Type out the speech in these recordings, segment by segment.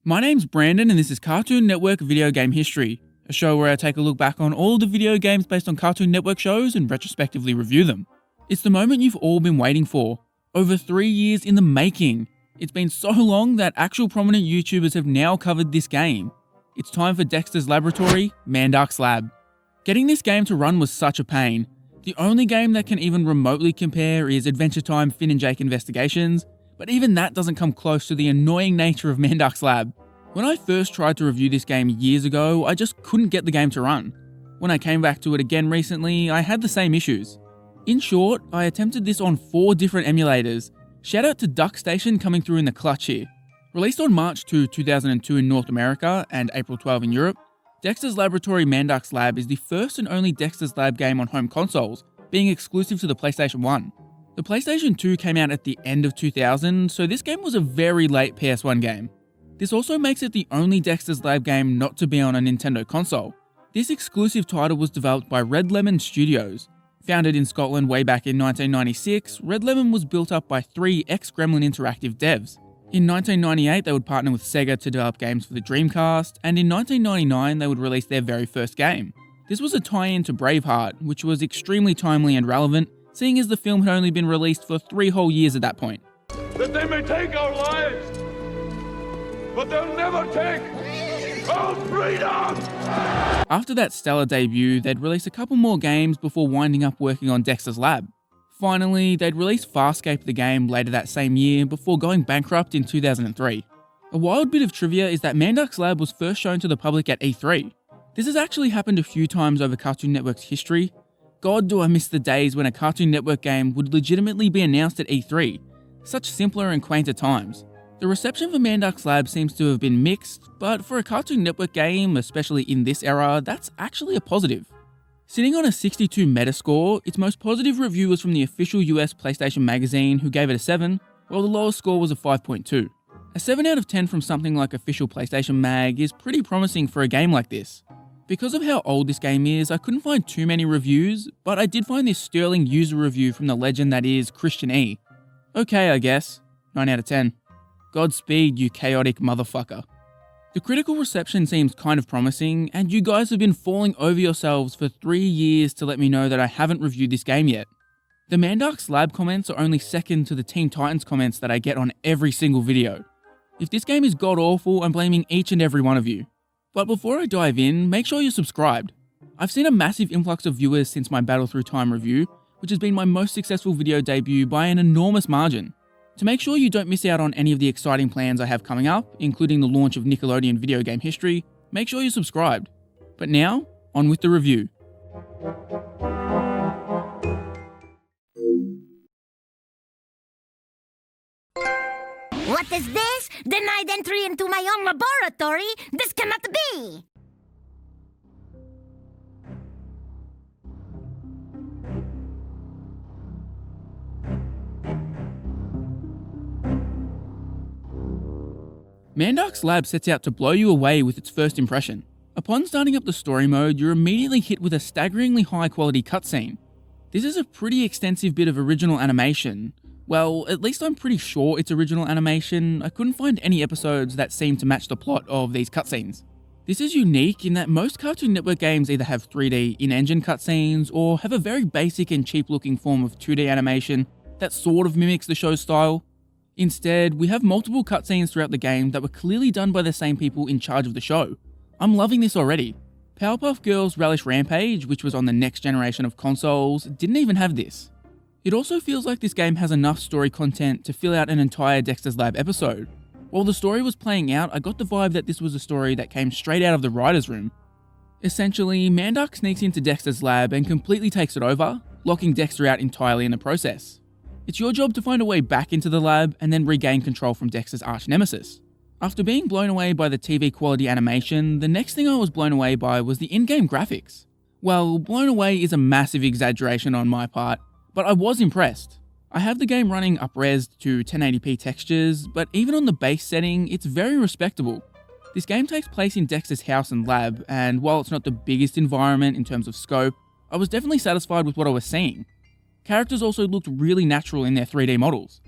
My name's Brandon and this is Cartoon Network Video Game History, a show where I take a look back on all the video games based on Cartoon Network shows and retrospectively review them. It's the moment you've all been waiting for. Over 3 years in the making. It's been so long that actual prominent YouTubers have now covered this game. It's time for Dexter's Laboratory, Mandark Lab. Getting this game to run was such a pain. The only game that can even remotely compare is Adventure Time Finn and Jake Investigations, but even that doesn't come close to the annoying nature of Mandark Lab. When I first tried to review this game years ago, I just couldn't get the game to run. When I came back to it again recently, I had the same issues. In short, I attempted this on 4 different emulators. Shout out to DuckStation coming through in the clutch here. Released on March 2, 2002 in North America and April 12 in Europe, Dexter's Laboratory Mandark Lab is the first and only Dexter's Lab game on home consoles, being exclusive to the PlayStation 1. The PlayStation 2 came out at the end of 2000, so this game was a very late PS1 game. This also makes it the only Dexter's Lab game not to be on a Nintendo console. This exclusive title was developed by Red Lemon Studios. Founded in Scotland way back in 1996, Red Lemon was built up by 3 ex-Gremlin Interactive devs. In 1998, they would partner with Sega to develop games for the Dreamcast, and in 1999, they would release their very first game. This was a tie-in to Braveheart, which was extremely timely and relevant, seeing as the film had only been released for 3 whole years at that point. That they may take our lives, but they'll never take our freedom! After that stellar debut, they'd release a couple more games before winding up working on Dexter's Lab. Finally, they'd release Farscape the game later that same year before going bankrupt in 2003. A wild bit of trivia is that Mandark Lab was first shown to the public at E3. This has actually happened a few times over Cartoon Network's history. God, do I miss the days when a Cartoon Network game would legitimately be announced at E3. Such simpler and quainter times. The reception for Mandark Lab seems to have been mixed, but for a Cartoon Network game, especially in this era, that's actually a positive. Sitting on a 62 Metascore, its most positive review was from the official US PlayStation magazine, who gave it a 7, while the lowest score was a 5.2. A 7 out of 10 from something like official PlayStation Mag is pretty promising for a game like this. Because of how old this game is, I couldn't find too many reviews, but I did find this sterling user review from the legend that is Christian E. Okay, I guess. 9 out of 10. Godspeed, you chaotic motherfucker. The critical reception seems kind of promising, and you guys have been falling over yourselves for 3 years to let me know that I haven't reviewed this game yet. The Mandark Lab comments are only second to the Teen Titans comments that I get on every single video. If this game is god-awful, I'm blaming each and every one of you. But before I dive in, make sure you're subscribed. I've seen a massive influx of viewers since my Battle Through Time review, which has been my most successful video debut by an enormous margin. To make sure you don't miss out on any of the exciting plans I have coming up, including the launch of Nickelodeon Video Game History, make sure you're subscribed. But now, on with the review. What is this? Denied entry into my own laboratory? This cannot be! Mandark Lab sets out to blow you away with its first impression. Upon starting up the story mode, you're immediately hit with a staggeringly high quality cutscene. This is a pretty extensive bit of original animation. Well, at least I'm pretty sure it's original animation. I couldn't find any episodes that seem to match the plot of these cutscenes. This is unique in that most Cartoon Network games either have 3D in-engine cutscenes or have a very basic and cheap looking form of 2D animation that sort of mimics the show's style. Instead, we have multiple cutscenes throughout the game that were clearly done by the same people in charge of the show. I'm loving this already. Powerpuff Girls Relish Rampage, which was on the next generation of consoles, didn't even have this. It also feels like this game has enough story content to fill out an entire Dexter's Lab episode. While the story was playing out, I got the vibe that this was a story that came straight out of the writer's room. Essentially, Mandark sneaks into Dexter's Lab and completely takes it over, locking Dexter out entirely in the process. It's your job to find a way back into the lab and then regain control from Dexter's arch nemesis. After being blown away by the TV quality animation, the next thing I was blown away by was the in-game graphics. Well, blown away is a massive exaggeration on my part, but I was impressed. I have the game running up-resed to 1080p textures, but even on the base setting, it's very respectable. This game takes place in Dexter's house and lab, and while it's not the biggest environment in terms of scope, I was definitely satisfied with what I was seeing. Characters also looked really natural in their 3D models.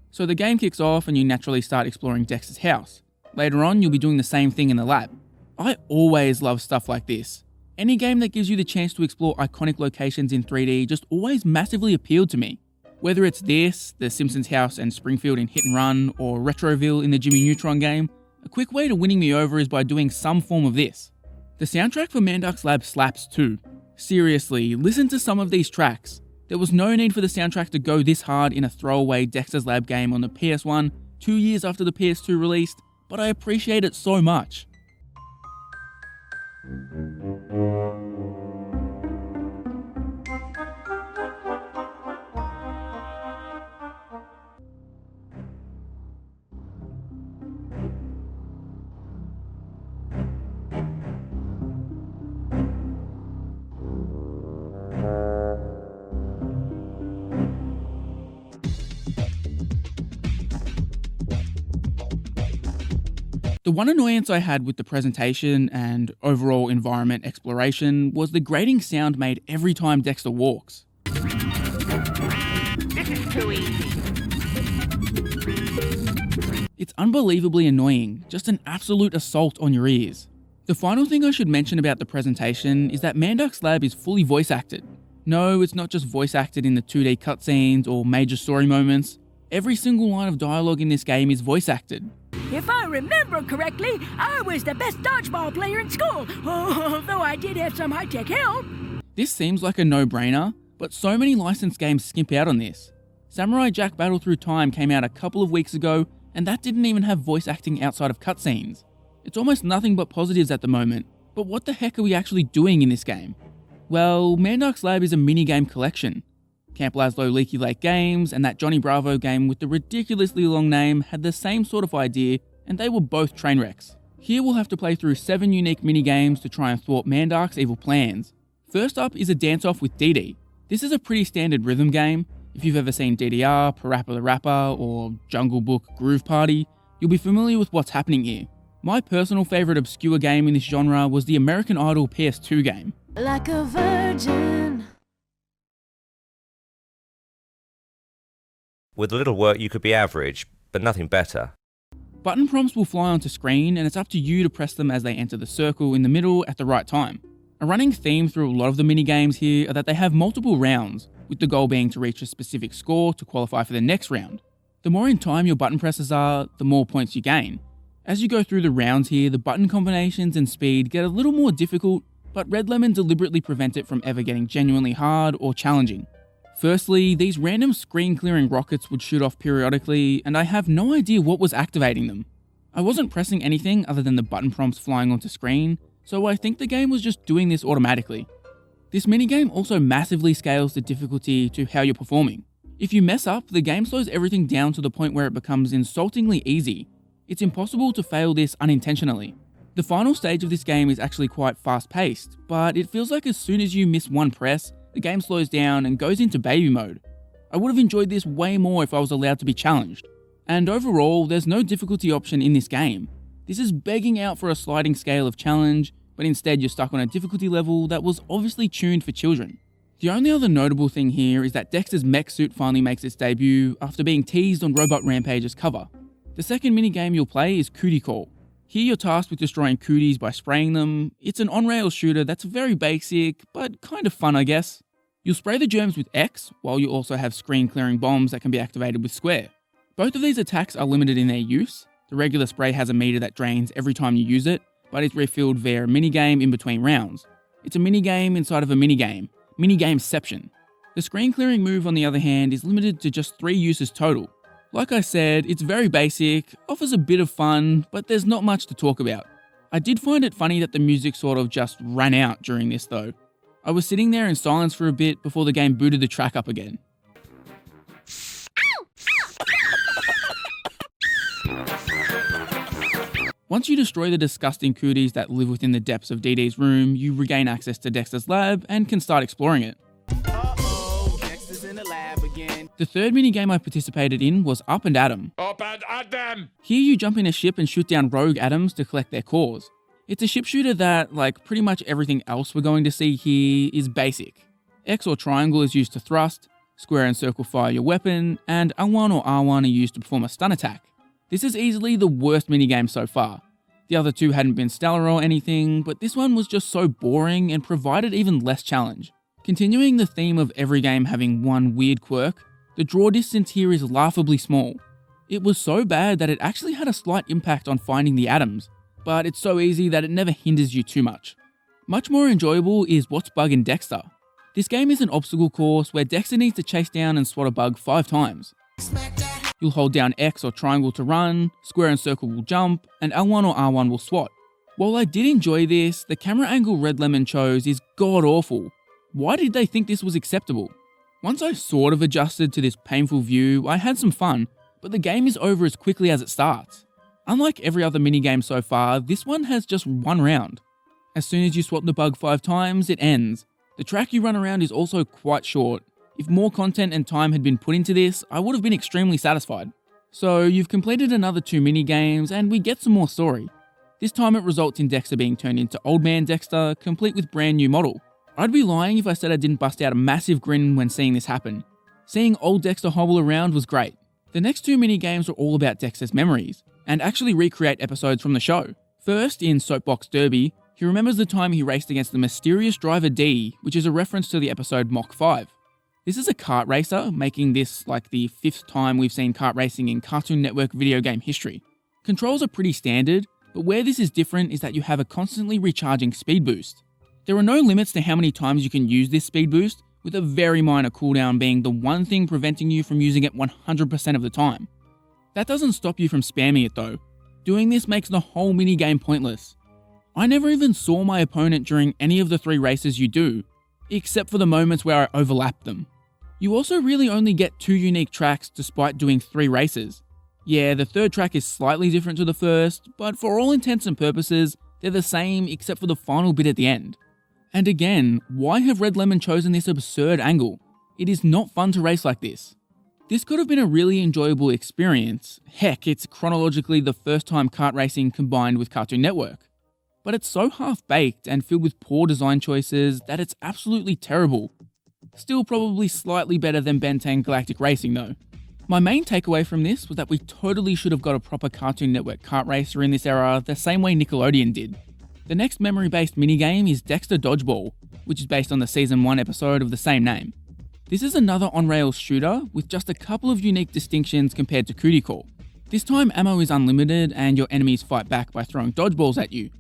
So the game kicks off and you naturally start exploring Dexter's house. Later on, you'll be doing the same thing in the lab. I always love stuff like this. Any game that gives you the chance to explore iconic locations in 3D just always massively appealed to me. Whether it's this, the Simpsons house and Springfield in Hit and Run, or Retroville in the Jimmy Neutron game, a quick way to winning me over is by doing some form of this. The soundtrack for Mandark Lab slaps too. Seriously, listen to some of these tracks. There was no need for the soundtrack to go this hard in a throwaway Dexter's Lab game on the PS1, 2 years after the PS2 released, but I appreciate it so much. The one annoyance I had with the presentation and overall environment exploration was the grating sound made every time Dexter walks. This is too easy. It's unbelievably annoying, just an absolute assault on your ears. The final thing I should mention about the presentation is that Mandark's Lab is fully voice acted. No, it's not just voice acted in the 2D cutscenes or major story moments. Every single line of dialogue in this game is voice acted. If I remember correctly, I was the best dodgeball player in school, although I did have some high-tech help. This seems like a no-brainer, but so many licensed games skimp out on this. Samurai Jack Battle Through Time came out a couple of weeks ago, and that didn't even have voice acting outside of cutscenes. It's almost nothing but positives at the moment, but what the heck are we actually doing in this game? Well, Mandark's Lab is a minigame collection. Camp Lazlo Leaky Lake Games and that Johnny Bravo game with the ridiculously long name had the same sort of idea, and they were both train wrecks. Here we'll have to play through 7 unique minigames to try and thwart Mandark's evil plans. First up is a dance-off with DD. This is a pretty standard rhythm game. If you've ever seen DDR, Parappa the Rapper, or Jungle Book Groove Party, you'll be familiar with what's happening here. My personal favourite obscure game in this genre was the American Idol Ps2 game. Like a virgin. With a little work you could be average, but nothing better. Button prompts will fly onto screen, and it's up to you to press them as they enter the circle in the middle at the right time. A running theme through a lot of the minigames here are that they have multiple rounds, with the goal being to reach a specific score to qualify for the next round. The more in time your button presses are, the more points you gain. As you go through the rounds here, the button combinations and speed get a little more difficult, but Red Lemon deliberately prevent it from ever getting genuinely hard or challenging. Firstly, these random screen-clearing rockets would shoot off periodically, and I have no idea what was activating them. I wasn't pressing anything other than the button prompts flying onto screen, so I think the game was just doing this automatically. This minigame also massively scales the difficulty to how you're performing. If you mess up, the game slows everything down to the point where it becomes insultingly easy. It's impossible to fail this unintentionally. The final stage of this game is actually quite fast-paced, but it feels like as soon as you miss one press, the game slows down and goes into baby mode. I would have enjoyed this way more if I was allowed to be challenged. And overall, there's no difficulty option in this game. This is begging out for a sliding scale of challenge, but instead you're stuck on a difficulty level that was obviously tuned for children. The only other notable thing here is that Dexter's mech suit finally makes its debut after being teased on Robot Rampage's cover. The second minigame you'll play is Cootie Call. Here you're tasked with destroying cooties by spraying them. It's an on-rails shooter that's very basic, but kind of fun I guess. You'll spray the germs with X, while you also have screen-clearing bombs that can be activated with Square. Both of these attacks are limited in their use. The regular spray has a meter that drains every time you use it, but it's refilled via a minigame in between rounds. It's a minigame inside of a minigame, minigameception. The screen-clearing move, on the other hand, is limited to just 3 uses total. Like I said, it's very basic, offers a bit of fun, but there's not much to talk about. I did find it funny that the music sort of just ran out during this though. I was sitting there in silence for a bit before the game booted the track up again. Once you destroy the disgusting cooties that live within the depths of DD's room, you regain access to Dexter's lab and can start exploring it. Dexter's in the lab again. The third minigame I participated in was Up and Atom. Up and at them! Here you jump in a ship and shoot down rogue atoms to collect their cores. It's a ship shooter that, like pretty much everything else we're going to see here, is basic. X or triangle is used to thrust, square and circle fire your weapon, and L1 or R1 are used to perform a stun attack. This is easily the worst minigame so far. The other two hadn't been stellar or anything, but this one was just so boring and provided even less challenge. Continuing the theme of every game having one weird quirk, the draw distance here is laughably small. It was so bad that it actually had a slight impact on finding the atoms, but it's so easy that it never hinders you too much. Much more enjoyable is What's Bug in Dexter. This game is an obstacle course where Dexter needs to chase down and swat a bug 5 times. You'll hold down X or triangle to run, square and circle will jump, and L1 or R1 will swat. While I did enjoy this, the camera angle Red Lemon chose is god awful. Why did they think this was acceptable? Once I sort of adjusted to this painful view, I had some fun, but the game is over as quickly as it starts. Unlike every other minigame so far, this one has just one round. As soon as you swat the bug 5 times, it ends. The track you run around is also quite short. If more content and time had been put into this, I would have been extremely satisfied. So you've completed another 2 minigames and we get some more story. This time it results in Dexter being turned into Old Man Dexter, complete with brand new model. I'd be lying if I said I didn't bust out a massive grin when seeing this happen. Seeing old Dexter hobble around was great. The next 2 minigames are all about Dexter's memories, and actually recreate episodes from the show. First, in Soapbox Derby, he remembers the time he raced against the mysterious driver D, which is a reference to the episode Mach 5. This is a kart racer, making this like the 5th time we've seen kart racing in Cartoon Network video game history. Controls are pretty standard, but where this is different is that you have a constantly recharging speed boost. There are no limits to how many times you can use this speed boost, with a very minor cooldown being the one thing preventing you from using it 100% of the time. That doesn't stop you from spamming it though. Doing this makes the whole minigame pointless. I never even saw my opponent during any of the 3 races you do, except for the moments where I overlapped them. You also really only get 2 unique tracks despite doing 3 races. Yeah, the 3rd track is slightly different to the first, but for all intents and purposes, they're the same except for the final bit at the end. And again, why have Red Lemon chosen this absurd angle? It is not fun to race like this. This could have been a really enjoyable experience. Heck, it's chronologically the first time kart racing combined with Cartoon Network. But it's so half-baked and filled with poor design choices that it's absolutely terrible. Still probably slightly better than Ben 10 Galactic Racing though. My main takeaway from this was that we totally should have got a proper Cartoon Network kart racer in this era the same way Nickelodeon did. The next memory-based minigame is Dexter Dodgeball, which is based on the Season 1 episode of the same name. This is another on-rails shooter with just a couple of unique distinctions compared to Cootie Call. This time ammo is unlimited and your enemies fight back by throwing dodgeballs at you.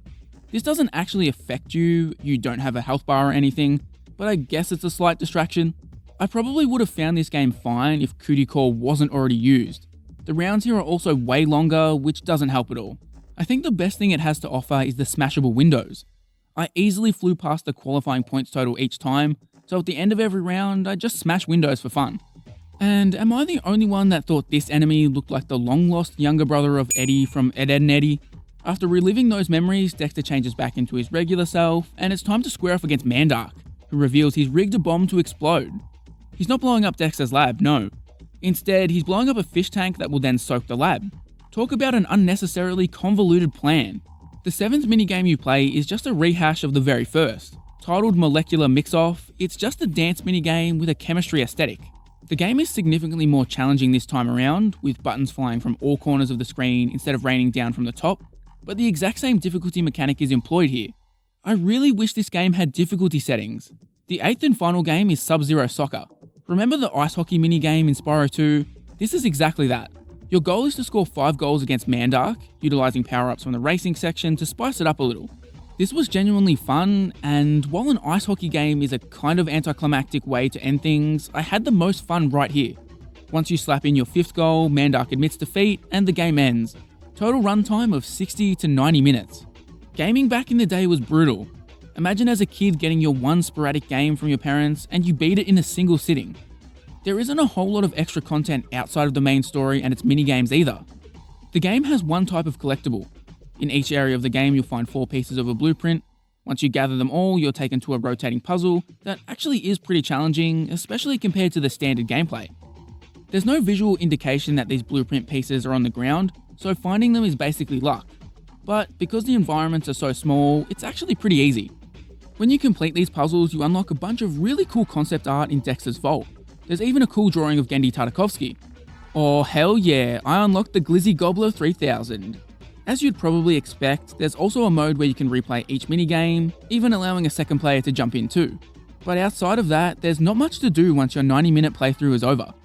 This doesn't actually affect you, you don't have a health bar or anything, but I guess it's a slight distraction. I probably would have found this game fine if Cootie Call wasn't already used. The rounds here are also way longer, which doesn't help at all. I think the best thing it has to offer is the smashable windows. I easily flew past the qualifying points total each time, so at the end of every round, I just smash windows for fun. And am I the only one that thought this enemy looked like the long-lost younger brother of Eddie from Ed, Edd n Eddy? After reliving those memories, Dexter changes back into his regular self, and it's time to square off against Mandark, who reveals he's rigged a bomb to explode. He's not blowing up Dexter's lab, no. Instead, he's blowing up a fish tank that will then soak the lab. Talk about an unnecessarily convoluted plan. The 7th minigame you play is just a rehash of the very first. Titled Molecular Mix-Off, it's just a dance minigame with a chemistry aesthetic. The game is significantly more challenging this time around, with buttons flying from all corners of the screen instead of raining down from the top, but the exact same difficulty mechanic is employed here. I really wish this game had difficulty settings. The 8th and final game is Sub-Zero Soccer. Remember the ice hockey minigame in Spyro 2? This is exactly that. Your goal is to score 5 goals against Mandark, utilising power-ups from the racing section to spice it up a little. This was genuinely fun, and while an ice hockey game is a kind of anticlimactic way to end things, I had the most fun right here. Once you slap in your 5th goal, Mandark admits defeat, and the game ends. Total runtime of 60 to 90 minutes. Gaming back in the day was brutal. Imagine as a kid getting your one sporadic game from your parents, and you beat it in a single sitting. There isn't a whole lot of extra content outside of the main story and its minigames either. The game has one type of collectible. In each area of the game you'll find 4 pieces of a blueprint. Once you gather them all, you're taken to a rotating puzzle that actually is pretty challenging, especially compared to the standard gameplay. There's no visual indication that these blueprint pieces are on the ground, so finding them is basically luck. But because the environments are so small, it's actually pretty easy. When you complete these puzzles, you unlock a bunch of really cool concept art in Dexter's vault. There's even a cool drawing of Genndy Tartakovsky. Oh hell yeah, I unlocked the Glizzy Gobbler 3000. As you'd probably expect, there's also a mode where you can replay each minigame, even allowing a second player to jump in too. But outside of that, there's not much to do once your 90-minute playthrough is over.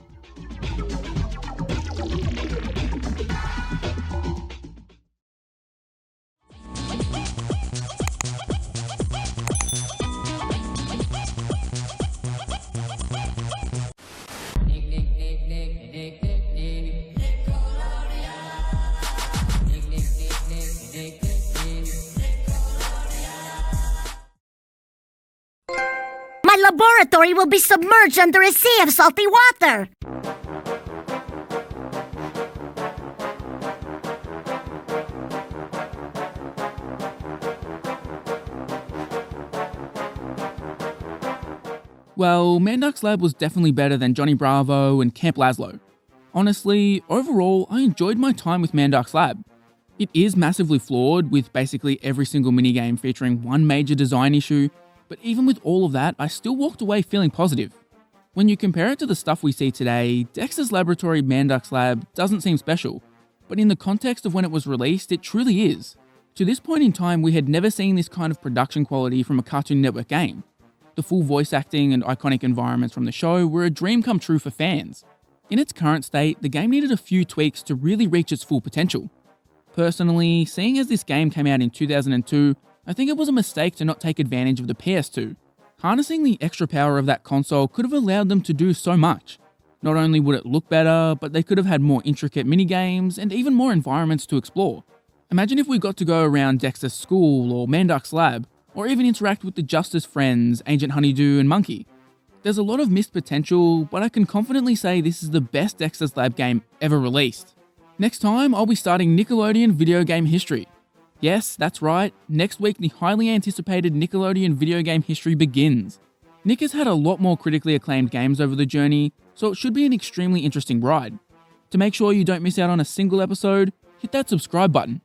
My laboratory will be submerged under a sea of salty water. Well, Mandark's Lab was definitely better than Johnny Bravo and Camp Laszlo. Honestly, overall, I enjoyed my time with Mandark's Lab. It is massively flawed, with basically every single minigame featuring one major design issue, but even with all of that, I still walked away feeling positive. When you compare it to the stuff we see today, Dexter's Laboratory Mandark's Lab doesn't seem special, but in the context of when it was released, it truly is. To this point in time, we had never seen this kind of production quality from a Cartoon Network game. The full voice acting and iconic environments from the show were a dream come true for fans. In its current state, the game needed a few tweaks to really reach its full potential. Personally, seeing as this game came out in 2002, I think it was a mistake to not take advantage of the PS2. Harnessing the extra power of that console could have allowed them to do so much. Not only would it look better, but they could have had more intricate minigames and even more environments to explore. Imagine if we got to go around Dexter's school or Mandark's lab, or even interact with the Justice Friends, Agent Honeydew and Monkey. There's a lot of missed potential, but I can confidently say this is the best Dexter's Lab game ever released. Next time, I'll be starting Nickelodeon video game history. Yes, that's right, next week the highly anticipated Nickelodeon video game history begins. Nick has had a lot more critically acclaimed games over the journey, so it should be an extremely interesting ride. To make sure you don't miss out on a single episode, hit that subscribe button.